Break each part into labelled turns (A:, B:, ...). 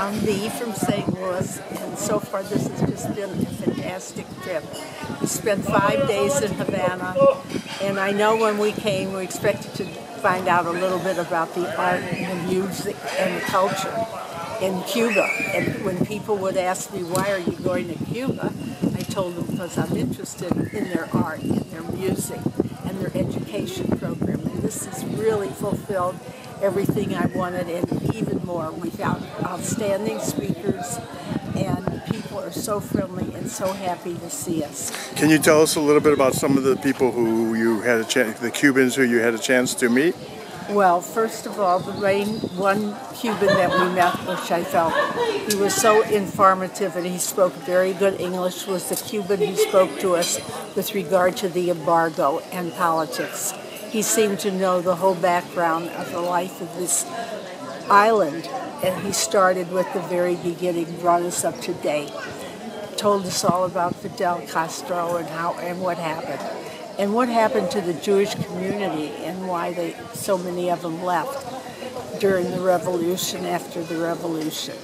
A: I'm Dee from St. Louis, and so far this has just been a fantastic trip. We spent 5 days in Havana, and I know when we came we expected to find out a little bit about the art and the music and the culture in Cuba. And when people would ask me, why are you going to Cuba? I told them because I'm interested in their art and their music and their education program. And this has really fulfilled everything I wanted and even more. We found outstanding speakers, and people are so friendly and so happy to see us.
B: Can you tell us a little bit about some of the people who you had a chance, the Cubans who you had a chance to meet?
A: Well, first of all, the main one Cuban that we met, which I felt he was so informative and he spoke very good English, was the Cuban who spoke to us with regard to the embargo and politics. He seemed to know the whole background of the life of this island, and he started with the very beginning, brought us up to date, told us all about Fidel Castro and how and what happened. And what happened to the Jewish community and why so many of them left during the revolution, after the revolution.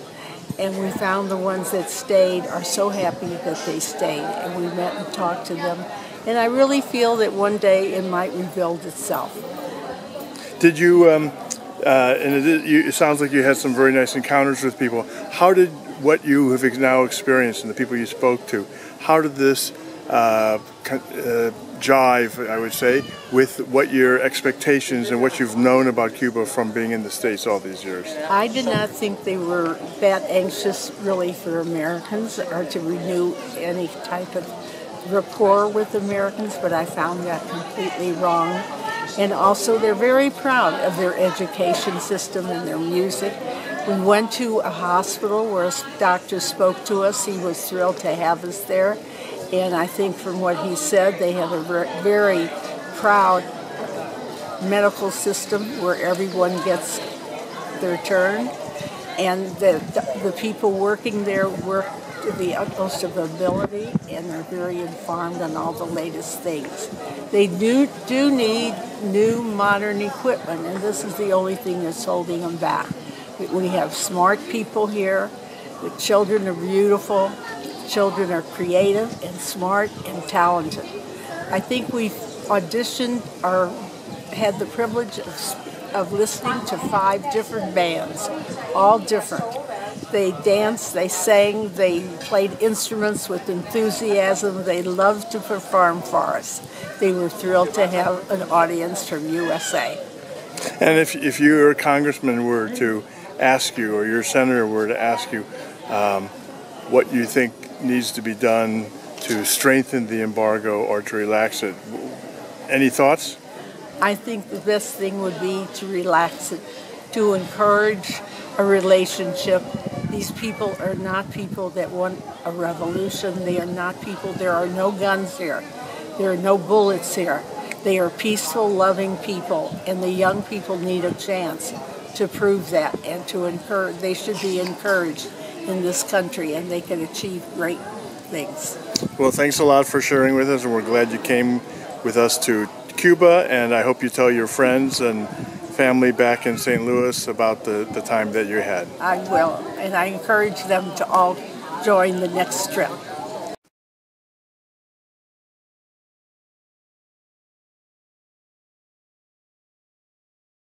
A: And we found the ones that stayed are so happy that they stayed, and we met and talked to them. And I really feel that one day it might rebuild itself.
B: Did you, it sounds like you had some very nice encounters with people. How did what you have now experienced and the people you spoke to, how did this jive, I would say, with what your expectations and what you've known about Cuba from being in the States all these years?
A: I did not think they were that anxious really for Americans or to renew any type of rapport with Americans, but I found that completely wrong. And also they're very proud of their education system and their music. We went to a hospital where a doctor spoke to us. He was thrilled to have us there. And I think from what he said, they have a very proud medical system where everyone gets their turn. And the people working there work to the utmost of ability, and they're very informed on all the latest things. They do need new modern equipment, and this is the only thing that's holding them back. We have smart people here. The children are beautiful. Children are creative and smart and talented. I think we've auditioned or had the privilege of listening to 5 different bands, all different. They danced, they sang, they played instruments with enthusiasm. They loved to perform for us. They were thrilled to have an audience from USA.
B: And if your congressman were to ask you, or your senator were to ask you, what you think needs to be done to strengthen the embargo or to relax it, any thoughts?
A: I think the best thing would be to relax it, to encourage a relationship. These people are not people that want a revolution. They are not people, there are no guns here. There are no bullets here. They are peaceful, loving people, and the young people need a chance to prove that and to encourage. They should be encouraged in this country, and they can achieve great things.
B: Well, thanks a lot for sharing with us, and we're glad you came with us to Cuba, and I hope you tell your friends and family back in St. Louis about the time that you had.
A: I will, and I encourage them to all join the next trip.